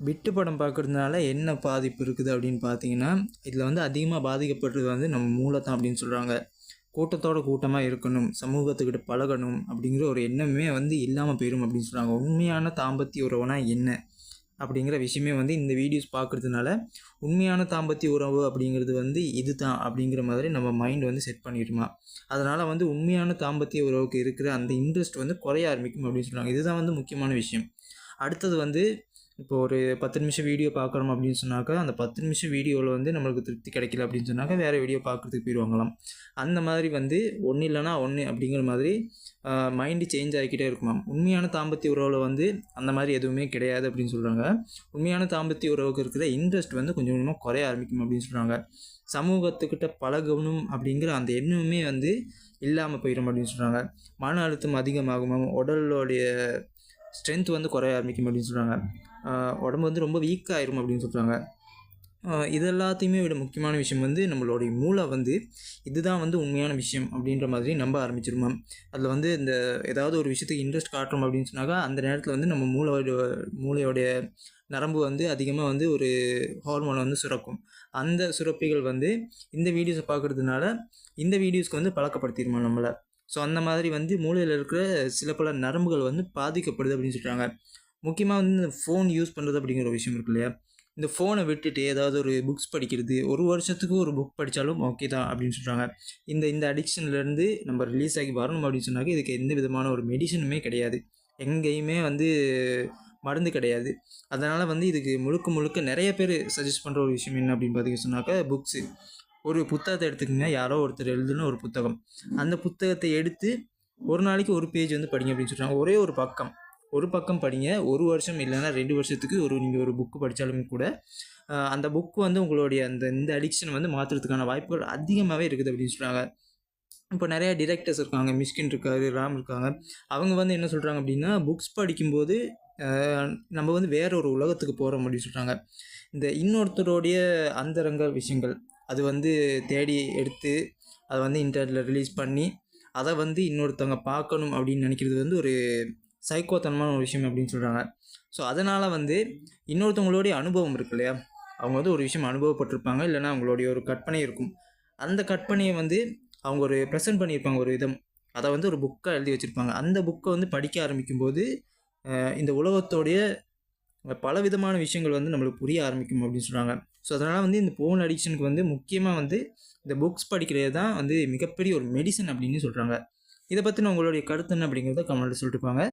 பிட்டு படம் பார்க்குறதுனால என்ன பாதிப்பு இருக்குது அப்படின்னு பார்த்தீங்கன்னா, இதில் வந்து அதிகமாக பாதிக்கப்படுறது வந்து நம்ம மூளை தான் அப்படின்னு சொல்கிறாங்க. கூட்டத்தோட கூட்டமாக இருக்கணும், சமூகத்துக்கிட்ட பழகணும் அப்படிங்கிற ஒரு எண்ணமே வந்து இல்லாமல் போயிடும் அப்படின்னு சொல்கிறாங்க. உண்மையான தாம்பத்திய உறவுனா என்ன அப்படிங்கிற விஷயமே வந்து இந்த வீடியோஸ் பார்க்குறதுனால, உண்மையான தாம்பத்திய உறவு அப்படிங்கிறது வந்து இது தான் அப்படிங்கிற மாதிரி நம்ம மைண்ட் வந்து செட் பண்ணிடுமா. அதனால் வந்து உண்மையான தாம்பத்திய உறவுக்கு இருக்கிற அந்த இன்ட்ரெஸ்ட் வந்து குறைய ஆரம்பிக்கும் அப்படின்னு சொல்கிறாங்க. இதுதான் வந்து முக்கியமான விஷயம். அடுத்தது வந்து இப்போ ஒரு 10 நிமிஷம் வீடியோ பார்க்குறோம் அப்படின்னு சொன்னாக்கா, அந்த 10 நிமிஷம் வீடியோவில் வந்து நம்மளுக்கு திருப்தி கிடைக்கல அப்படின்னு சொன்னாக்கா, வேறு வீடியோ பார்க்குறதுக்கு போயிடுவாங்களாம். அந்த மாதிரி வந்து ஒன்று இல்லைனா ஒன்று அப்படிங்கிற மாதிரி மைண்டு சேஞ்ச் ஆகிக்கிட்டே இருக்குமாம். உண்மையான தாம்பத்திய உறவில் வந்து அந்த மாதிரி எதுவுமே கிடையாது அப்படின்னு சொல்கிறாங்க. உண்மையான தாம்பத்திய உறவுக்கு இருக்கிற இன்ட்ரெஸ்ட் வந்து கொஞ்சம் கொஞ்சமாக குறைய ஆரம்பிக்கும் அப்படின்னு சொல்கிறாங்க. சமூகத்துக்கிட்ட பழகணும் அப்படிங்கிற அந்த எண்ணமே வந்து இல்லாமல் போயிடும் அப்படின்னு சொல்கிறாங்க. மன அழுத்தம் அதிகமாகுமாம், உடலுடைய ஸ்ட்ரென்த் வந்து குறைய ஆரம்பிக்கும் அப்படின்னு சொல்கிறாங்க. உடம்பு வந்து ரொம்ப வீக் ஆயிரும் அப்படின்னு சொல்கிறாங்க. இது எல்லாத்தையுமே விட முக்கியமான விஷயம் வந்து நம்மளுடைய மூளை வந்து இதுதான் வந்து உண்மையான விஷயம் அப்படின்ற மாதிரி நம்ப ஆரம்பிச்சிருமாம். அதில் வந்து இந்த ஏதாவது ஒரு விஷயத்துக்கு இன்ட்ரெஸ்ட் காட்டுறோம் அப்படின்னு சொன்னாக்கா, அந்த நேரத்தில் வந்து நம்ம மூளையோடைய நரம்பு வந்து அதிகமாக வந்து ஒரு ஹார்மோனை வந்து சுரக்கும். அந்த சுரப்பிகள் வந்து இந்த வீடியோஸை பார்க்குறதுனால இந்த வீடியோஸ்க்கு வந்து பழக்கப்படுத்திடுமா நம்மளை. ஸோ அந்த மாதிரி வந்து மூளையில் இருக்கிற சில பல நரம்புகள் வந்து பாதிக்கப்படுது அப்படின்னு சொல்கிறாங்க. முக்கியமாக வந்து இந்த ஃபோன் யூஸ் பண்ணுறது அப்படிங்கிற ஒரு விஷயம் இருக்கு இல்லையா, இந்த ஃபோனை விட்டுட்டு ஏதாவது ஒரு புக்ஸ் படிக்கிறது, ஒரு வருஷத்துக்கு ஒரு புக் படித்தாலும் ஓகே தான் அப்படின்னு சொல்கிறாங்க. இந்த அடிக்ஷன்லேருந்து நம்ம ரிலீஸ் ஆகி வரணும் அப்படின்னு சொன்னாக்க இதுக்கு எந்த விதமான ஒரு மெடிசனுமே கிடையாது, எங்கேயுமே வந்து மருந்து கிடையாது. அதனால் வந்து இதுக்கு முழுக்க முழுக்க நிறைய பேர் சஜஸ்ட் பண்ணுற ஒரு விஷயம் என்ன அப்படின்னு பார்த்தீங்கன்னு சொன்னாக்கா, புக்ஸு. ஒரு புத்தகத்தை எடுத்துக்கங்க, யாரோ ஒருத்தர் எழுதுன ஒரு புத்தகம், அந்த புத்தகத்தை எடுத்து ஒரு நாளைக்கு ஒரு பேஜ் வந்து படிங்க அப்படின்னு சொல்கிறாங்க. ஒரே ஒரு பக்கம் படிங்க. ஒரு வருஷம் இல்லைன்னா 2 வருஷத்துக்கு நீங்கள் ஒரு புக்கு படித்தாலும் கூட அந்த புக்கு வந்து உங்களுடைய இந்த அடிக்ஷனை வந்து மாற்றுறதுக்கான வாய்ப்புகள் அதிகமாகவே இருக்குது அப்படின்னு சொல்கிறாங்க. இப்போ நிறையா டிரெக்டர்ஸ் இருக்காங்க, மிஷ்கின் இருக்காரு, ராம் இருக்காங்க. அவங்க வந்து என்ன சொல்கிறாங்க அப்படின்னா, புக்ஸ் படிக்கும்போது நம்ம வந்து வேற ஒரு உலகத்துக்கு போகிறோம் அப்படின்னு சொல்கிறாங்க. இந்த இன்னொருத்தருடைய அந்தரங்க விஷயங்கள் அது வந்து தேடி எடுத்து அதை வந்து இன்டர்நெட்டில் ரிலீஸ் பண்ணி அதை வந்து இன்னொருத்தவங்க பார்க்கணும் அப்படின்னு நினைக்கிறது வந்து ஒரு சைக்கோத்தனமான ஒரு விஷயம் அப்படின்னு சொல்கிறாங்க. ஸோ அதனால் வந்து இன்னொருத்தவங்களுடைய அனுபவம் இருக்கு இல்லையா, அவங்க வந்து ஒரு விஷயம் அனுபவப்பட்டிருப்பாங்க, இல்லைனா அவங்களுடைய ஒரு கற்பனை இருக்கும். அந்த கற்பனையை வந்து அவங்க ஒரு ப்ரெசென்ட் பண்ணியிருப்பாங்க ஒரு விதம், அதை வந்து ஒரு புக்காக எழுதி வச்சுருப்பாங்க. அந்த புக்கை வந்து படிக்க ஆரம்பிக்கும்போது இந்த உலகத்தோடைய பல விதமான விஷயங்கள் வந்து நம்மளுக்கு புரிய ஆரம்பிக்கும் அப்படின்னு சொல்கிறாங்க. ஸோ அதனால் வந்து இந்த ஃபோன் அடிக்ஷனுக்கு வந்து முக்கியமாக வந்து இந்த புக்ஸ் படிக்கிறது தான் வந்து மிகப்பெரிய ஒரு மெடிசன் அப்படின்னு சொல்கிறாங்க. இதை பற்றின உங்களுடைய கருத்து என்ன அப்படிங்கிறத கமெண்ட்டில் சொல்லிட்டு போங்க.